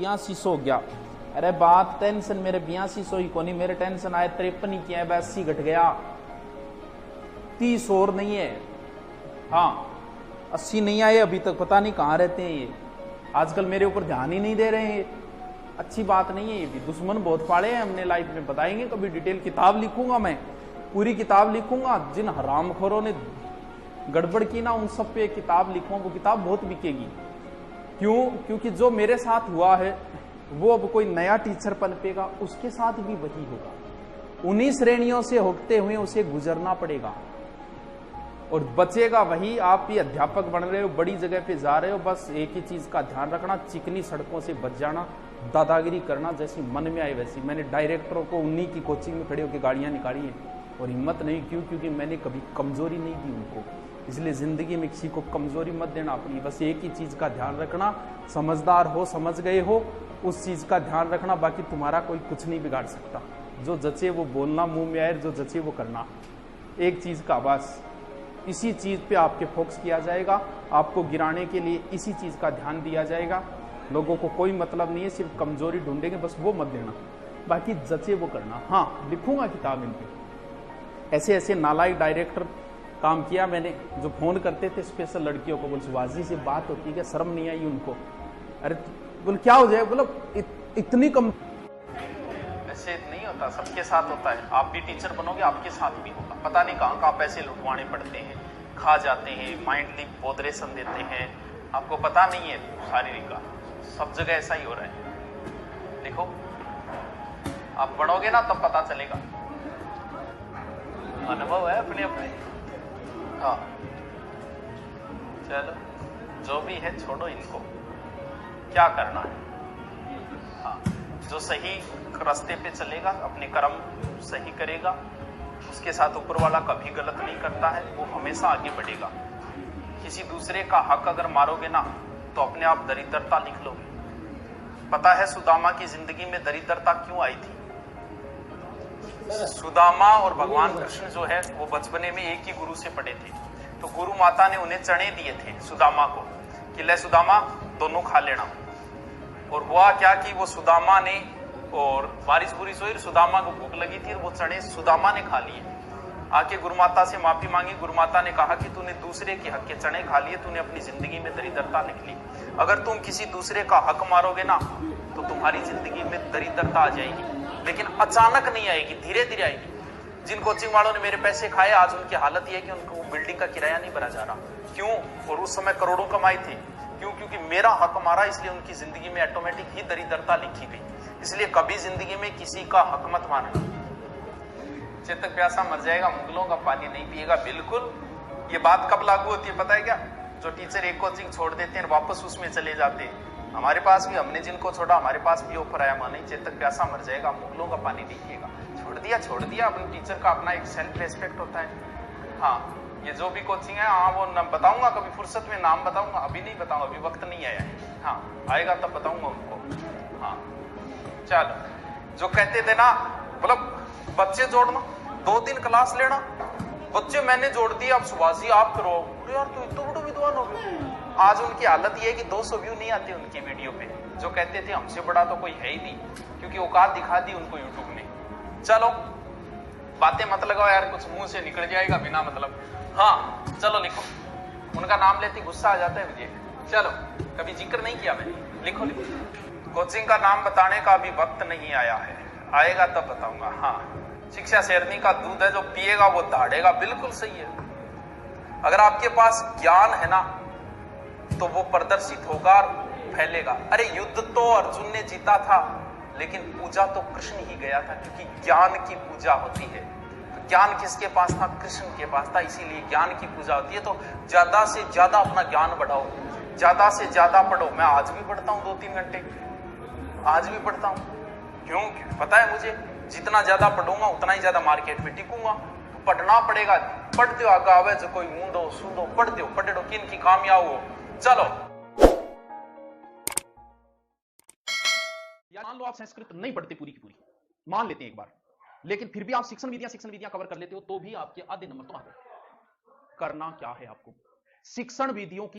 8200 हो गया। अरे बात टेंशन मेरे 8200 ही को नहीं, मेरे टेंशन आए 53 ही किया है, 80 घट गया, 30 और नहीं है। हाँ 80 नहीं आए अभी तक, पता नहीं कहाँ रहते हैं ये, आजकल मेरे ऊपर ध्यान ही नहीं दे रहे हैं। अच्छी बात नहीं है ये भी, दुश्मन बहुत पाले हैं हमने लाइफ में, बताएंगे कभी डिटेल, किताब लिखूंगा मैं, पूरी किताब लिखूंगा। जिन हरामखोरों ने गड़बड़ की ना उन सब पे किताब लिखूंगा, वो किताब बहुत बिकेगी। क्यों? क्योंकि जो मेरे साथ हुआ है वो अब कोई नया टीचर पनपेगा उसके साथ भी वही होगा, उन्हीं श्रेणियों से होते हुए उसे गुजरना पड़ेगा और बचेगा वही। आप भी अध्यापक बन रहे हो, बड़ी जगह पे जा रहे हो, बस एक ही चीज का ध्यान रखना, चिकनी सड़कों से बच जाना, दादागिरी करना जैसी मन में आए वैसी। मैंने डायरेक्टरों को उन्हीं की कोचिंग में खड़े होकर गाड़ियां निकाली हैं और हिम्मत नहीं, क्यों? क्योंकि मैंने कभी कमजोरी नहीं दी उनको। इसलिए जिंदगी में किसी को कमजोरी मत देना अपनी, बस एक ही चीज का ध्यान रखना, समझदार हो, समझ गए हो, उस चीज का ध्यान रखना, बाकी तुम्हारा कोई कुछ नहीं बिगाड़ सकता। जो जचे वो बोलना, मुंह में आए जो जचे वो करना, एक चीज का बस इसी चीज पे आपके फोकस किया जाएगा, आपको गिराने के लिए इसी चीज का ध्यान दिया जाएगा। लोगों को कोई मतलब नहीं है, सिर्फ कमजोरी ढूंढेंगे, बस वो मत देना, बाकी जचे वो करना। हाँ लिखूंगा किताब इन पे, ऐसे ऐसे नालायक डायरेक्टर काम किया मैंने, जो फोन करते थे स्पेशल लड़कियों को, बोल सुभाषी से बात होती है क्या, शर्म नहीं आई उनको? अरे बोल क्या हो जाए, बोलो इतनी कम। ऐसे नहीं होता, सबके साथ होता है। आप भी टीचर बनोगे आपके साथ भी होगा, पता नहीं कहाँ कहाँ पैसे लुटवाने पड़ते हैं, खा जाते हैं, माइंडली बोधरेशन देते हैं, आपको पता नहीं है शारीरिक का, सब जगह ऐसा ही हो रहा है। देखो आप बढ़ोगे ना तब पता चलेगा, अनुभव है अपने अपने। हाँ चलो जो भी है छोड़ो इनको, क्या करना है। हाँ जो सही रास्ते पे चलेगा, अपने कर्म सही करेगा, उसके साथ ऊपर वाला कभी गलत नहीं करता है, वो हमेशा आगे बढ़ेगा। किसी दूसरे का हक अगर मारोगे ना तो अपने आप दरिद्रता लिख लोगे। पता है सुदामा की जिंदगी में दरिद्रता क्यों आई थी? सुदामा और भगवान कृष्ण जो है वो बचपने में एक ही गुरु से पढ़े थे, तो गुरु माता ने उन्हें चने दिए थे सुदामा को कि ले सुदामा दोनों खा लेना। और हुआ क्या कि वो सुदामा ने, और बारिश बुरिश हुई, सुदामा को भूख लगी थी, वो चने सुदामा ने खा लिए। आके गुरुमाता से माफी मांगी, गुरुमाता ने कहा कि तूने दूसरे के हक के चने खा लिए, तूने अपनी जिंदगी में दरिद्रता लिख ली। अगर तुम किसी दूसरे का हक मारोगे ना तो तुम्हारी जिंदगी में दरिद्रता आ जाएगी, लेकिन अचानक नहीं आएगी, धीरे धीरे आएगी। जिन कोचिंग वालों ने मेरे पैसे खाए आज उनकी हालत यह है कि उनको बिल्डिंग का किराया नहीं भरा जा रहा। क्यों? और उस समय करोड़ों कमाए थे, क्यों? क्योंकि मेरा हक मारा, इसलिए उनकी जिंदगी में ऑटोमेटिक ही दरिद्रता लिखी गई। इसलिए कभी जिंदगी में किसी का हक मत मारना। चेतक प्यासा मर जाएगा, मुगलों का पानी नहीं पिएगा। बिल्कुल, ये बात कब लागू होती है पता है क्या? जो टीचर एक कोचिंग छोड़ देते हैं वापस उसमें चले जाते हैं। हमारे पास भी, हमने जिनको छोड़ा हमारे पास भी ऑफर आया, मां नहीं चेतक प्यासा मर जाएगा, मुगलों का पानी नहीं पिएगा। छोड़ दिया। अपने टीचर का अपना एक सेल्फ रेस्पेक्ट होता है। हाँ ये जो भी कोचिंग है, हाँ वो नाम बताऊंगा, कभी फुर्सत में नाम बताऊंगा, अभी नहीं बताऊंगा, अभी वक्त नहीं आया है। हाँ आएगा तब बताऊंगा उनको। हाँ चलो, जो कहते थे ना मतलब बच्चे जोड़ना, 2 दिन क्लास लेना, बच्चे मैंने जोड़ दिया, अब सुभाषी आप करो। अरे यार तू इतना बड़ा विद्वान हो गया। आज उनकी हालत ये है कि 200 व्यू नहीं आते उनकी वीडियो पे। जो कहते थे हमसे बड़ा तो कोई है ही नहीं, क्योंकि औकात दिखा दी उनको यूट्यूब ने। चलो बातें मत लगाओ यार, कुछ मुंह से निकल जाएगा बिना मतलब। हाँ चलो लिखो, उनका नाम लेते गुस्सा आ जाता है मुझे। चलो कभी जिक्र नहीं किया मैंने, लिखो। कोचिंग का नाम बताने का अभी वक्त नहीं आया है, आएगा तब बताऊंगा। हाँ शिक्षा शेरनी का दूध है, जो पिएगा वो दहाड़ेगा। बिल्कुल सही है। अगर आपके पास ज्ञान है ना तो वो प्रदर्शित होगा और फैलेगा। अरे युद्ध तो अर्जुन ने जीता था, लेकिन पूजा तो कृष्ण ही गया था, क्योंकि ज्ञान की पूजा होती है। तो ज्ञान किसके पास था? कृष्ण के पास था, इसीलिए ज्ञान की पूजा होती है। तो ज्यादा से ज्यादा अपना ज्ञान बढ़ाओ, ज्यादा से ज्यादा पढ़ो। मैं आज भी पढ़ता हूँ 2-3 घंटे, आज भी पढ़ता हूँ। क्यों? पता है मुझे जितना ज्यादा पढ़ूंगा उतना ही ज्यादा मार्केट में टिकूंगा। तो पढ़ना पड़ेगा। पढ़ दो आगा आवे जो कोई मूंदो सूदो, पढ़ दो किन की कामयाब हो। चलो मान लो आप संस्कृत नहीं पढ़ते पूरी की पूरी, मान लेते हैं एक बार, लेकिन फिर भी आप शिक्षण विधियां कवर कर लेते हो, तो भी आपके आधे नंबर तो आते। करना क्या है आपको? शिक्षण विधियों की